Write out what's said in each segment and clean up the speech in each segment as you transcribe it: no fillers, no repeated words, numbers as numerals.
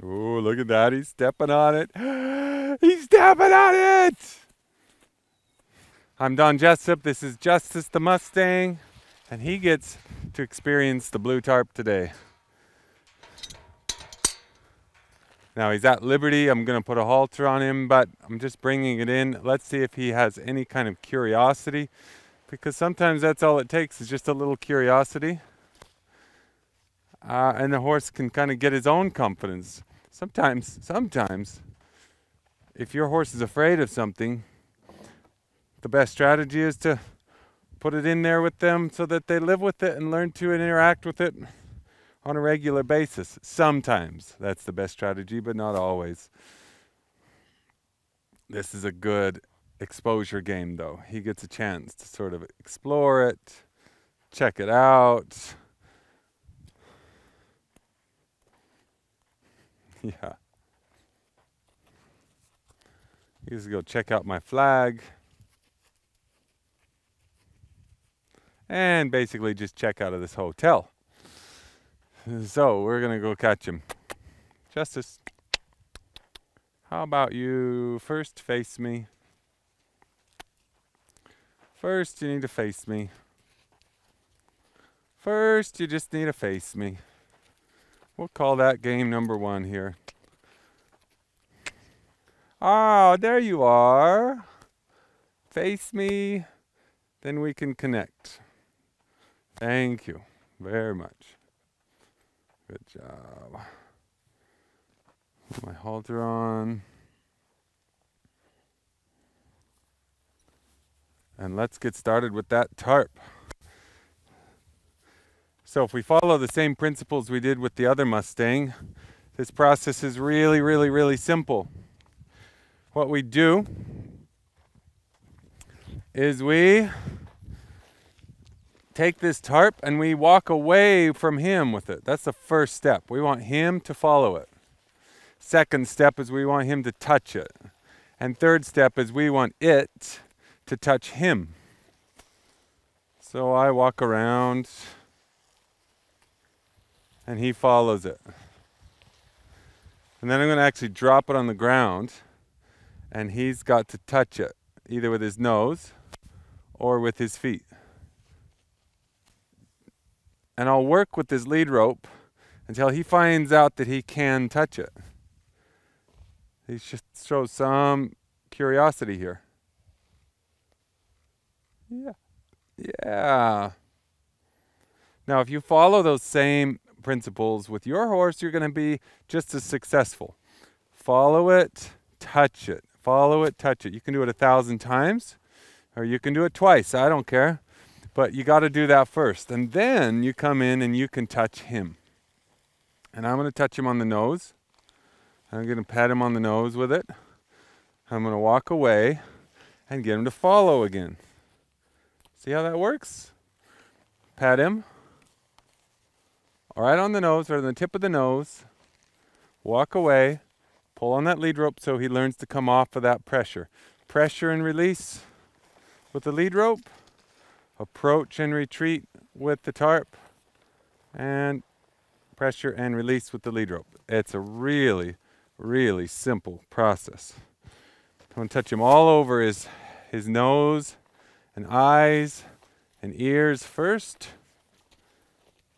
Oh, look at that. He's stepping on it. He's stepping on it. I'm Don Jessup. This is Justice the Mustang, and he gets to experience the blue tarp today. Now he's at liberty. I'm going to put a halter on him, but I'm just bringing it in. Let's see if he has any kind of curiosity, because sometimes that's all it takes is just a little curiosity. And the horse can kind of get his own confidence. Sometimes, if your horse is afraid of something, the best strategy is to put it in there with them so that they live with it and learn to interact with it on a regular basis. Sometimes that's the best strategy, but not always. This is a good exposure game, though. He gets a chance to sort of explore it, check it out. Yeah. He gets to go check out my flag. And basically just check out of this hotel. So we're gonna go catch him. Justice, how about you first face me? First you need to face me. First you just need to face me. We'll call that game number 1 here. Ah, there you are. Face me, then we can connect. Thank you very much. Good job. Put my halter on. And let's get started with that tarp. So if we follow the same principles we did with the other Mustang, this process is really simple. What we do is we take this tarp and we walk away from him with it. That's the first step. We want him to follow it. Second step is we want him to touch it. And third step is we want it to touch him. So I walk around and he follows it. And then I'm going to actually drop it on the ground and he's got to touch it, either with his nose or with his feet. And I'll work with this lead rope until he finds out that he can touch it. He just shows some curiosity here. Yeah. Now, if you follow those same principles with your horse, you're going to be just as successful. Follow it, touch it. Follow it, touch it. You can do it 1,000 times, or you can do it twice. I don't care. But you got to do that first. And then you come in and you can touch him. And I'm going to touch him on the nose. I'm going to pat him on the nose with it. I'm going to walk away and get him to follow again. See how that works? Pat him. Right on the nose, right on the tip of the nose. Walk away. Pull on that lead rope so he learns to come off of that pressure. Pressure and release with the lead rope. Approach and retreat with the tarp. And pressure and release with the lead rope. It's a really simple process. I'm going to touch him all over his nose and eyes and ears first.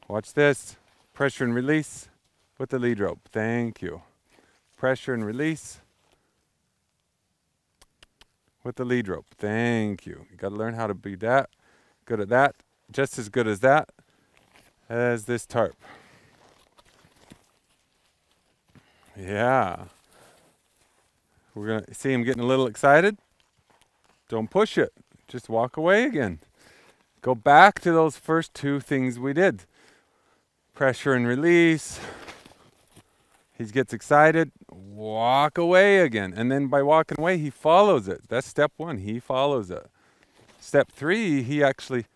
Watch this. Pressure and release with the lead rope. Thank you. Pressure and release with the lead rope. Thank you. You got to learn how to be that good at that, just as good as that as this tarp. Yeah. We're going to see him getting a little excited. Don't push it. Just walk away again. Go back to those first 2 things we did. Pressure and release. He gets excited. Walk away again. And then by walking away, he follows it. That's step 1. He follows it. Step 3, he actually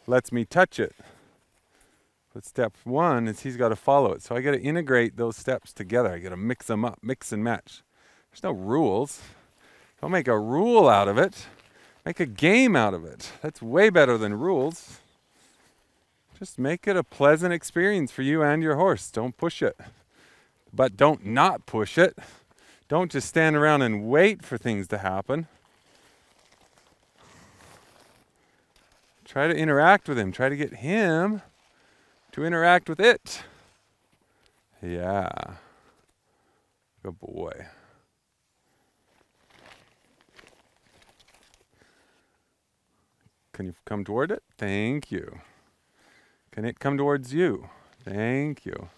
lets me touch it. But step 1 is he's got to follow it. So I got to integrate those steps together. I got to mix them up, mix and match. There's no rules. Don't make a rule out of it. Make a game out of it. That's way better than rules. Just make it a pleasant experience for you and your horse. Don't push it. but don't not push it. Don't just stand around and wait for things to happen. Try to interact with him. Try to get him to interact with it. Yeah. Good boy. Can you come toward it? Thank you. Can it come towards you? Thank you.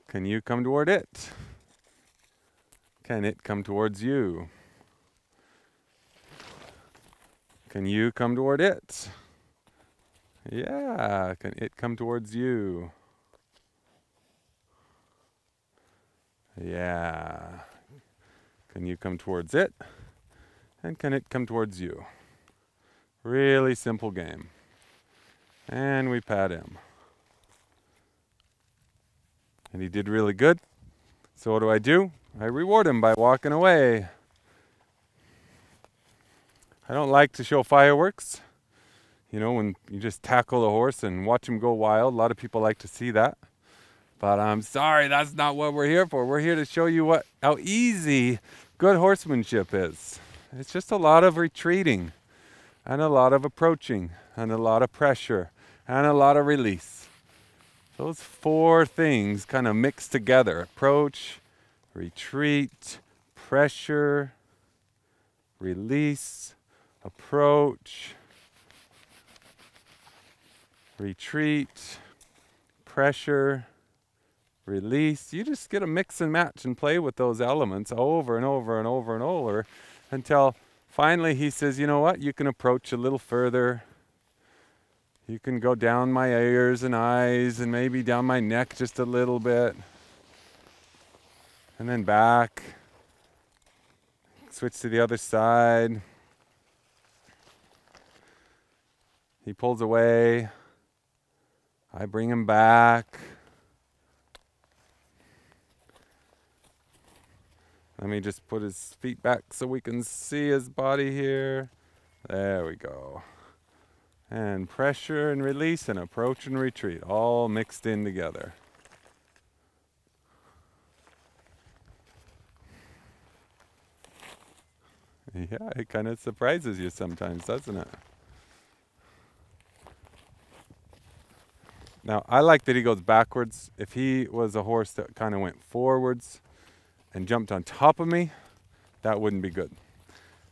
Can you come toward it? Can it come towards you? Can you come toward it? Yeah. Can it come towards you? Yeah. Can you come towards it? And can it come towards you? Really simple game. And we pat him. And he did really good. So what do? I reward him by walking away. I don't like to show fireworks. You know, when you just tackle the horse and watch him go wild. A lot of people like to see that. But I'm sorry, that's not what we're here for. We're here to show you how easy good horsemanship is. It's just a lot of retreating, and a lot of approaching, and a lot of pressure, and a lot of release. Those four things kind of mix together. Approach, retreat, pressure, release, approach, retreat, pressure, release. You just get to mix and match and play with those elements over and over and over and over until finally he says, you know what, you can approach a little further. You can go down my ears and eyes and maybe down my neck just a little bit. And then back. Switch to the other side. He pulls away. I bring him back. Let me just put his feet back so we can see his body here. There we go. And pressure and release and approach and retreat, all mixed in together. Yeah, it kind of surprises you sometimes, doesn't it? Now, I like that he goes backwards. If he was a horse that kind of went forwards and jumped on top of me, that wouldn't be good.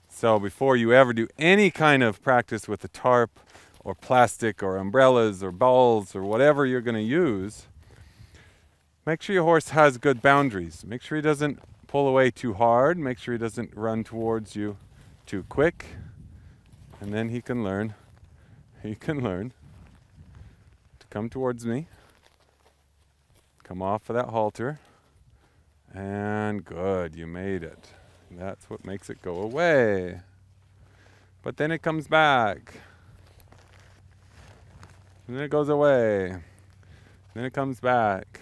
So before you ever do any kind of practice with a tarp or plastic or umbrellas or balls or whatever you're going to use, make sure your horse has good boundaries. Make sure he doesn't pull away too hard. Make sure he doesn't run towards you too quick. And then he can learn to come towards me, come off of that halter, and good, you made it. That's what makes it go away. But then it comes back. And then it goes away. Then it comes back.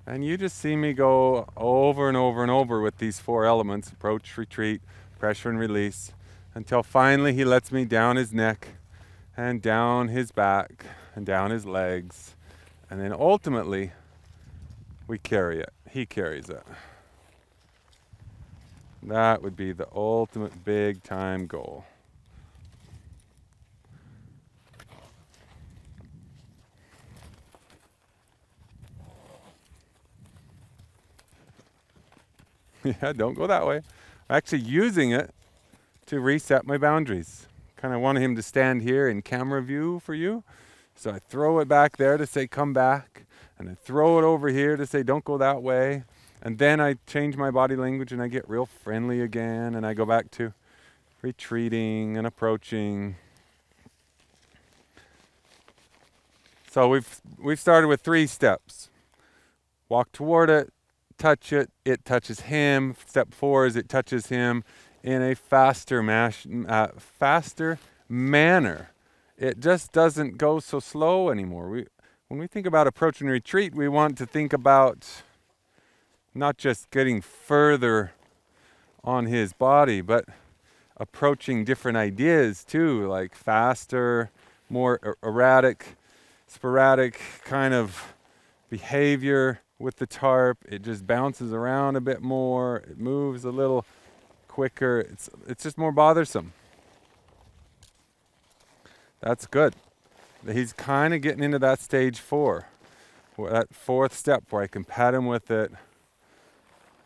And you just see me go over and over and over with these four elements: approach, retreat, pressure, and release, until finally he lets me down his neck and down his back and down his legs. And then ultimately, we carry it. He carries it. That would be the ultimate big time goal. Yeah, don't go that way. I'm actually using it to reset my boundaries. Kind of wanted him to stand here in camera view for you. So I throw it back there to say, come back. And I throw it over here to say, don't go that way. And then I change my body language and I get real friendly again. And I go back to retreating and approaching. So we've started with 3 steps. Walk toward it, touch it, it touches him. Step 4 is it touches him in a faster manner. It just doesn't go so slow anymore. When we think about approach and retreat, we want to think about not just getting further on his body, but approaching different ideas too, like faster, more erratic. sporadic kind of behavior with the tarp. It just bounces around a bit more. It moves a little quicker. It's just more bothersome. That's good. He's kind of getting into that stage 4, that 4th step where I can pat him with it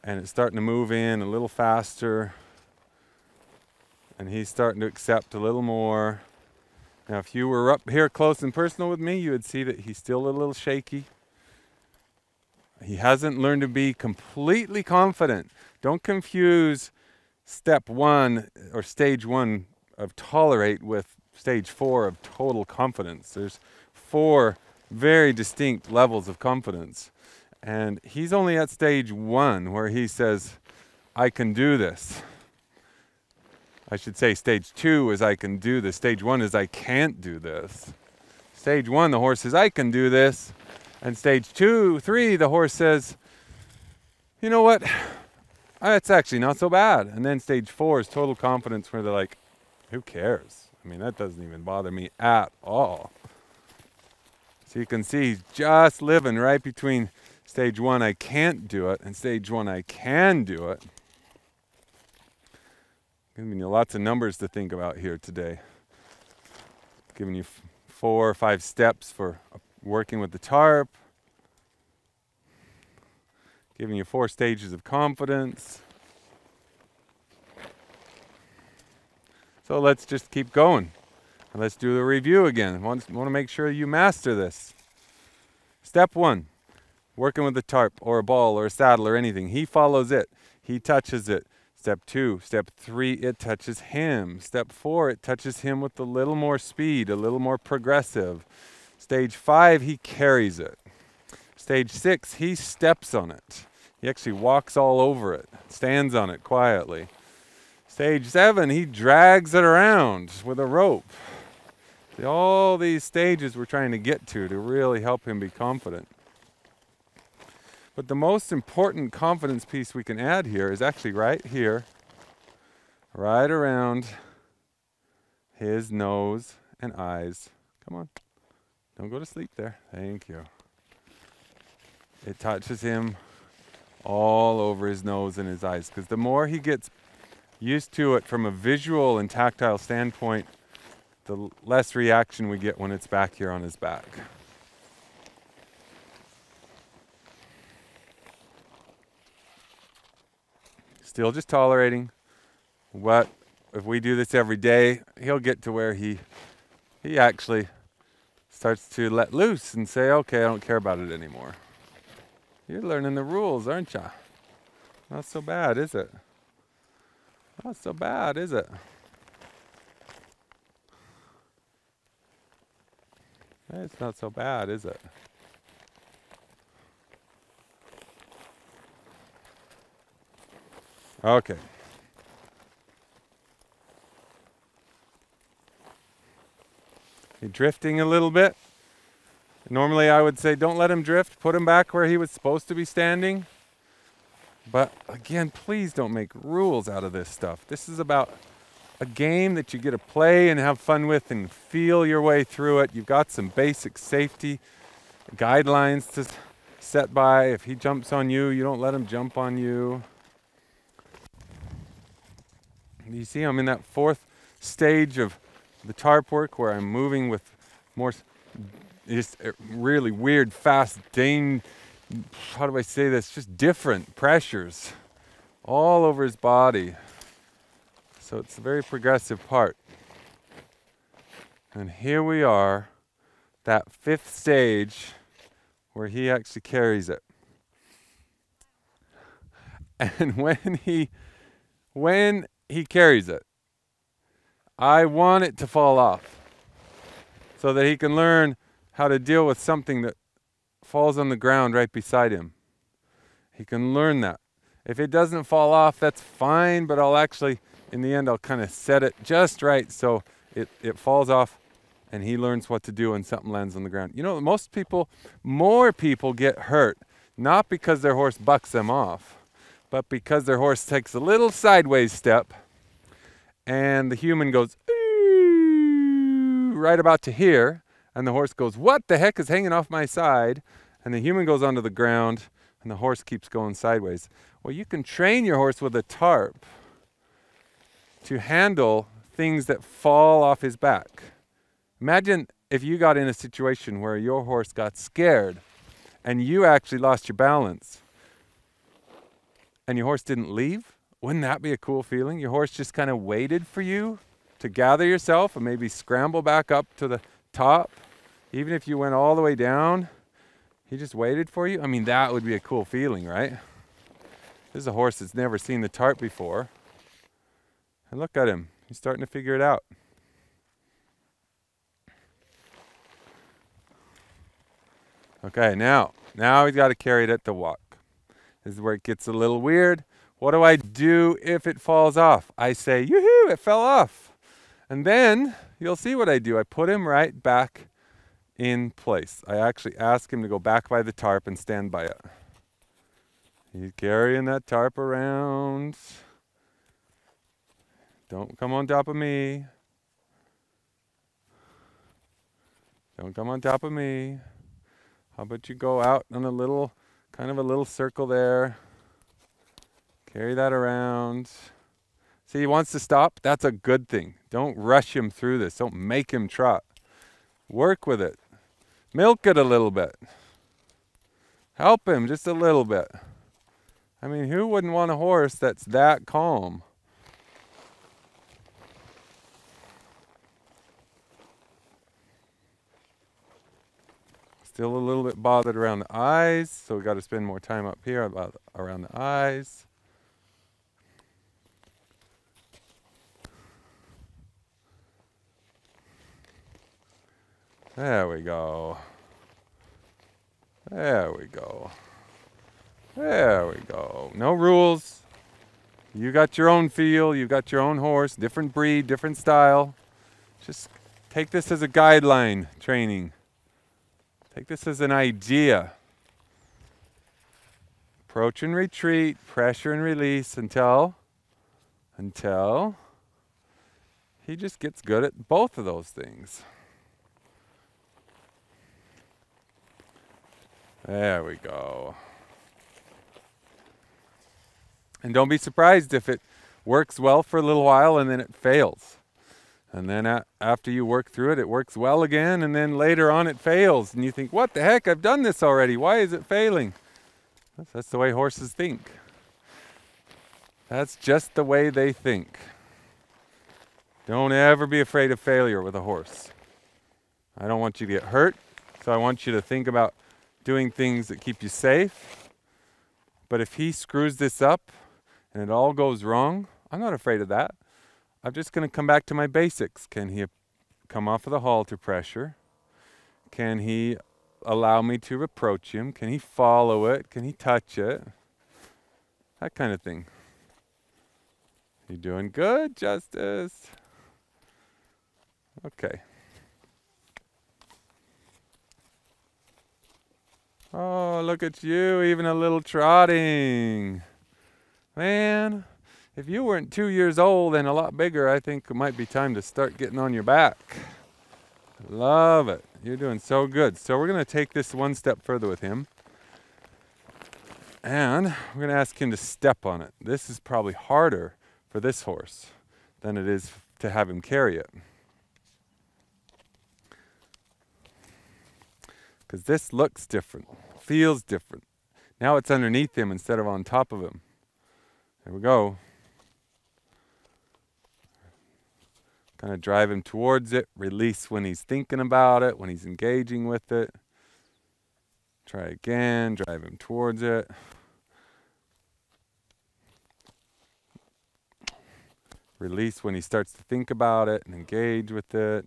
and it's starting to move in a little faster and he's starting to accept a little more. Now if you were up here close and personal with me, you would see that he's still a little shaky. He hasn't learned to be completely confident. Don't confuse step 1 or stage 1 of tolerate with stage 4 of total confidence. There's 4 very distinct levels of confidence. And he's only at stage 1 where he says, I can do this. I should say stage 2 is I can do this. Stage 1 is I can't do this. Stage 1, the horse says, I can do this. And stage 2, 3, the horse says, you know what? It's actually not so bad. And then stage 4 is total confidence where they're like, who cares? I mean, that doesn't even bother me at all. So you can see he's just living right between stage 1, I can't do it, and stage 1, I can do it. Giving you lots of numbers to think about here today. Giving you 4 or 5 steps for working with the tarp. Giving you 4 stages of confidence. So let's just keep going. And let's do the review again. I want to make sure you master this. Step 1, working with the tarp or a ball or a saddle or anything. He follows it. He touches it. Step 2, step 3, it touches him. Step 4, it touches him with a little more speed, a little more progressive. Stage 5, he carries it. Stage 6, he steps on it. He actually walks all over it, stands on it quietly. Stage 7, he drags it around with a rope. See, all these stages we're trying to get to really help him be confident. But the most important confidence piece we can add here is actually right here, right around his nose and eyes. Come on, don't go to sleep there. Thank you. It touches him all over his nose and his eyes, because the more he gets used to it from a visual and tactile standpoint, the less reaction we get when it's back here on his back. Still just tolerating. What if we do this every day, he'll get to where he actually starts to let loose and say, okay, I don't care about it anymore. You're learning the rules, aren't you? Not so bad, is it? Not so bad, is it? It's not so bad, is it? Okay. You're drifting a little bit. Normally I would say don't let him drift, put him back where he was supposed to be standing. But again, please don't make rules out of this stuff. This is about a game that you get to play and have fun with and feel your way through it. You've got some basic safety guidelines to set by. If he jumps on you, you don't let him jump on you. You see, I'm in that 4th stage of the tarp work where I'm moving with more just really weird, fast, how do I say this? Just different pressures all over his body. So it's a very progressive part. And here we are, that 5th stage where he actually carries it. And when he carries it, I want it to fall off so that he can learn how to deal with something that falls on the ground right beside him. He can learn that. If it doesn't fall off, that's fine, but I'll actually, in the end, I'll kind of set it just right so it falls off and he learns what to do when something lands on the ground. You know, more people get hurt, not because their horse bucks them off, but because their horse takes a little sideways step and the human goes, ooh, right about to here, and the horse goes, what the heck is hanging off my side? And the human goes onto the ground, and the horse keeps going sideways. Well, you can train your horse with a tarp to handle things that fall off his back. Imagine if you got in a situation where your horse got scared and you actually lost your balance and your horse didn't leave. Wouldn't that be a cool feeling? Your horse just kind of waited for you to gather yourself and maybe scramble back up to the top. Even if you went all the way down, he just waited for you. I mean, that would be a cool feeling, right? This is a horse that's never seen the tarp before. And look at him. He's starting to figure it out. Okay, now he's got to carry it at the walk. This is where it gets a little weird. What do I do if it falls off? I say, yoo-hoo, it fell off. And then you'll see what I do. I put him right back in place. I actually ask him to go back by the tarp and stand by it. He's carrying that tarp around. Don't come on top of me. Don't come on top of me. How about you go out on a little, kind of a little circle there. Carry that around. See, he wants to stop. That's a good thing. Don't rush him through this. Don't make him trot. Work with it. Milk it a little bit. Help him just a little bit. I mean, who wouldn't want a horse that's that calm? Still a little bit bothered around the eyes, so we got to spend more time up here around the eyes. There we go. There we go. There we go. No rules. You got your own feel. You got your own horse. Different breed, different style. Just take this as a guideline training. Take this as an idea. Approach and retreat, pressure and release until he just gets good at both of those things. There we go. And don't be surprised if it works well for a little while and then it fails. And then after you work through it, it works well again, and then later on it fails. And you think, what the heck, I've done this already. Why is it failing? That's the way horses think. That's just the way they think. Don't ever be afraid of failure with a horse. I don't want you to get hurt, so I want you to think about doing things that keep you safe. But if he screws this up and it all goes wrong, I'm not afraid of that. I'm just going to come back to my basics. Can he come off of the halter pressure? Can he allow me to approach him? Can he follow it? Can he touch it? That kind of thing. You doing good, Justice? Okay. Oh, look at you, even a little trotting. Man. If you weren't 2 years old and a lot bigger, I think it might be time to start getting on your back. Love it. You're doing so good. So we're going to take this one step further with him. And we're going to ask him to step on it. This is probably harder for this horse than it is to have him carry it. Because this looks different, feels different. Now it's underneath him instead of on top of him. There we go. Kind of drive him towards it, release when he's thinking about it, when he's engaging with it. Try again, drive him towards it. Release when he starts to think about it and engage with it.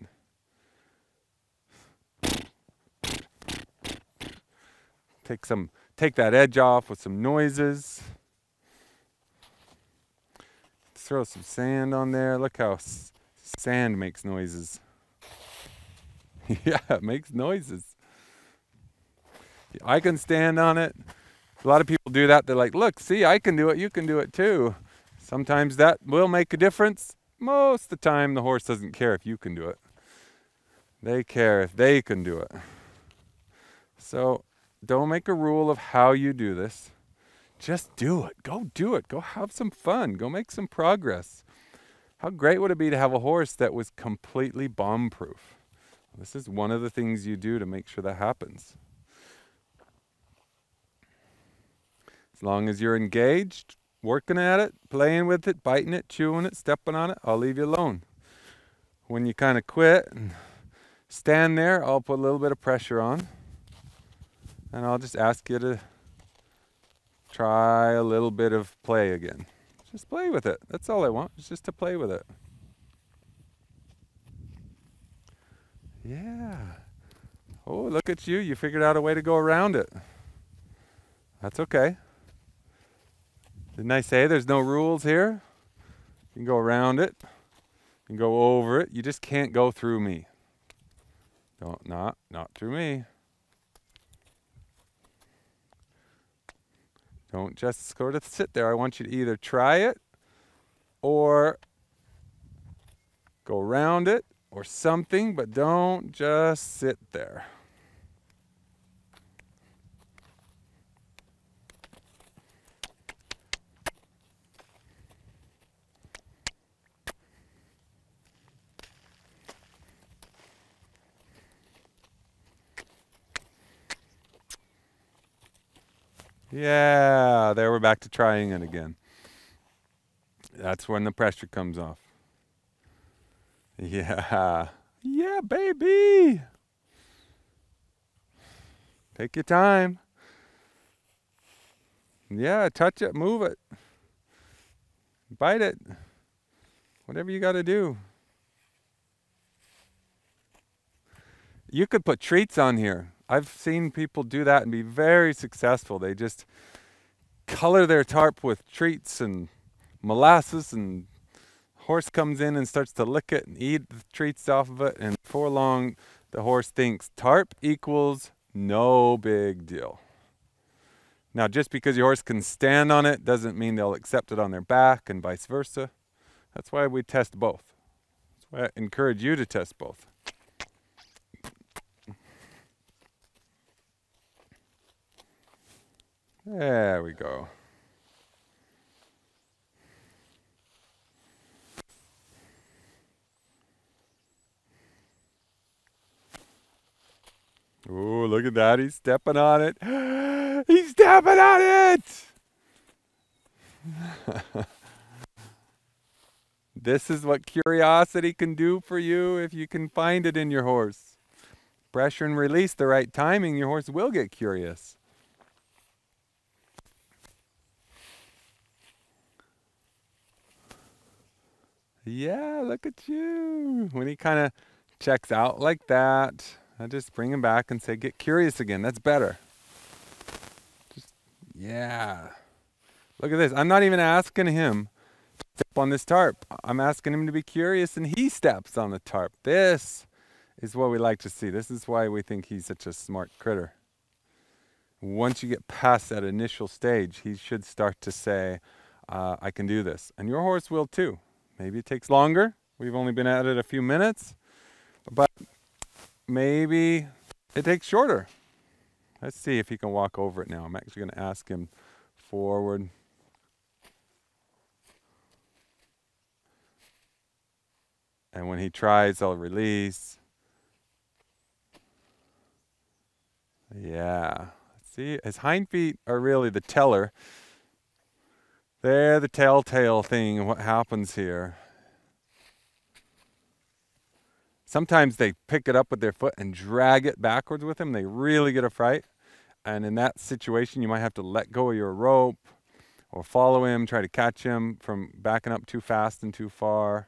Take that edge off with some noises. Throw some sand on there. Look how sand makes noises. Yeah, it makes noises. I can stand on it. A lot of people do that. They're like, look, see, I can do it. You can do it too. Sometimes that will make a difference. Most of the time, the horse doesn't care if you can do it. They care if they can do it. So don't make a rule of how you do this. Just do it. Go do it. Go have some fun. Go make some progress. How great would it be to have a horse that was completely bomb-proof? This is one of the things you do to make sure that happens. As long as you're engaged, working at it, playing with it, biting it, chewing it, stepping on it, I'll leave you alone. When you kind of quit and stand there, I'll put a little bit of pressure on. And I'll just ask you to try a little bit of play again. Just play with it. That's all I want, is just to play with it. Yeah. Oh, look at you. You figured out a way to go around it. That's okay. Didn't I say there's no rules here? You can go around it. You can go over it. You just can't go through me. Not through me. Don't just sort of sit there. I want you to either try it or go around it or something, but don't just sit there. Yeah, there we're back to trying it again. That's when the pressure comes off. Yeah. Yeah, baby. Take your time. Yeah, touch it, move it. Bite it. Whatever you got to do. You could put treats on here. I've seen people do that and be very successful. They just color their tarp with treats and molasses, and horse comes in and starts to lick it and eat the treats off of it, and before long the horse thinks tarp equals no big deal. Now, just because your horse can stand on it doesn't mean they'll accept it on their back, and vice versa. That's why we test both. That's why I encourage you to test both. There we go. Ooh, look at that. He's stepping on it. He's stepping on it! This is what curiosity can do for you if you can find it in your horse. Pressure and release, the right timing, your horse will get curious. Yeah, look at you. When he kind of checks out like that, I just bring him back and say, get curious again. That's better. Just, yeah. Look at this. I'm not even asking him to step on this tarp. I'm asking him to be curious, and he steps on the tarp. This is what we like to see. This is why we think he's such a smart critter. Once you get past that initial stage, he should start to say, I can do this. And your horse will too. Maybe it takes longer. We've only been at it a few minutes. But maybe it takes shorter. Let's see if he can walk over it now. I'm actually going to ask him forward. And when he tries, I'll release. Yeah. See, his hind feet are really the teller. They're the telltale thing of what happens here. Sometimes they pick it up with their foot and drag it backwards with them. They really get a fright. And in that situation, you might have to let go of your rope or follow him, try to catch him from backing up too fast and too far.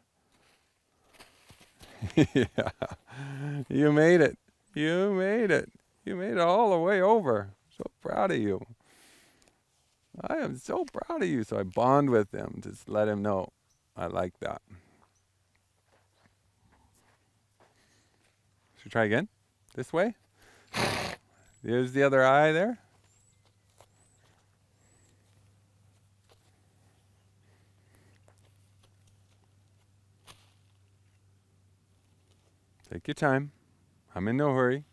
Yeah. You made it. You made it. You made it all the way over. So proud of you. I am so proud of you. So I bond with him. Just let him know I like that. Should we try again? This way? There's the other eye there. Take your time. I'm in no hurry.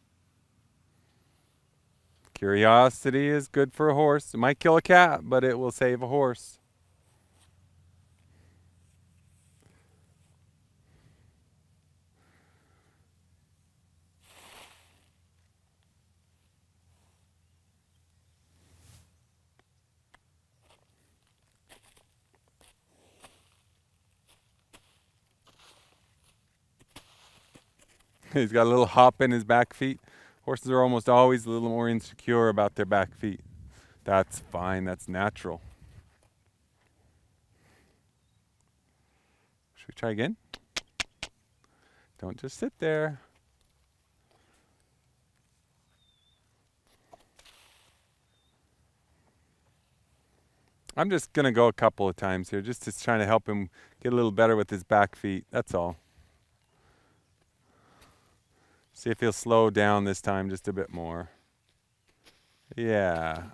Curiosity is good for a horse. It might kill a cat, but it will save a horse. He's got a little hop in his back feet. Horses are almost always a little more insecure about their back feet. That's fine, that's natural. Should we try again? Don't just sit there. I'm just gonna go a couple of times here, just to try to help him get a little better with his back feet, that's all. See if he'll slow down this time just a bit more. Yeah,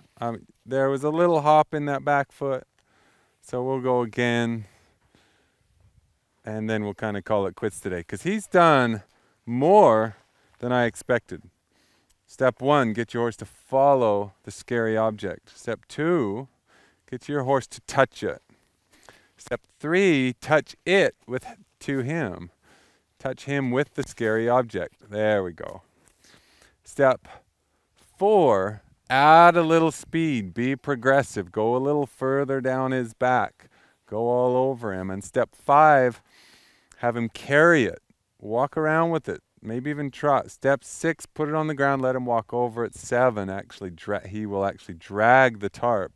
there was a little hop in that back foot. So we'll go again. And then we'll kind of call it quits today. Because he's done more than I expected. Step 1, get your horse to follow the scary object. Step 2, get your horse to touch it. Step 3, touch it to him. Touch him with the scary object. There we go. Step 4, add a little speed. Be progressive. Go a little further down his back. Go all over him. And step 5, have him carry it. Walk around with it. Maybe even trot. Step 6, put it on the ground. Let him walk over it. 7, he will actually drag the tarp.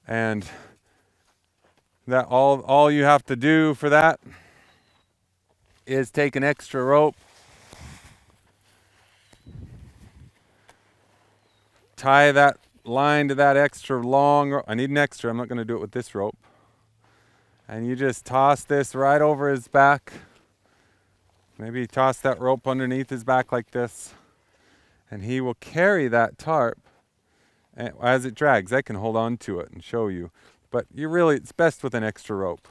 And that all you have to do for that is take an extra rope, tie that line to that extra long rope. I need an extra, I'm not going to do it with this rope. And you just toss this right over his back. Maybe toss that rope underneath his back like this. And he will carry that tarp as it drags. I can hold on to it and show you. But it's best with an extra rope.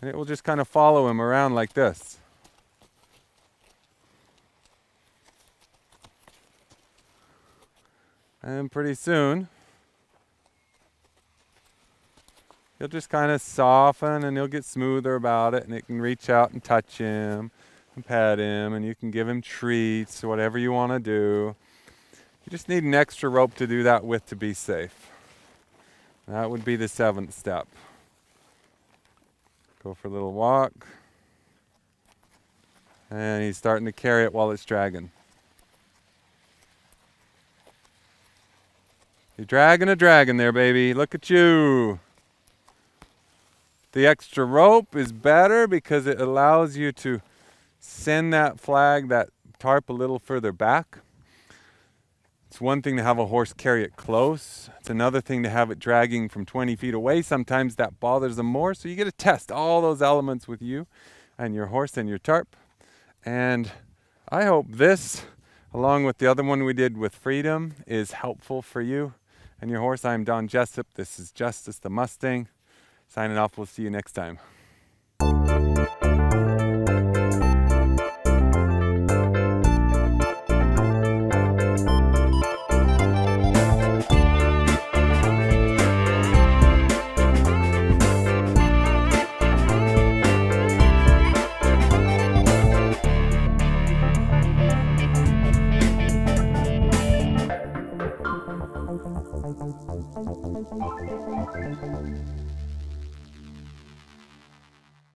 And it will just kind of follow him around like this. And pretty soon, he'll just kind of soften and he'll get smoother about it, and it can reach out and touch him and pet him, and you can give him treats, whatever you want to do. You just need an extra rope to do that with to be safe. That would be the 7th step. Go for a little walk. And he's starting to carry it while it's dragging. You're dragging a dragon there, baby. Look at you. The extra rope is better because it allows you to send that tarp a little further back. It's one thing to have a horse carry it close. It's another thing to have it dragging from 20 feet away. Sometimes that bothers them more. So you get to test all those elements with you and your horse and your tarp. And I hope this, along with the other one we did with freedom, is helpful for you and your horse. I'm Don Jessup. This is Justice the Mustang. Signing off. We'll see you next time. Thank you.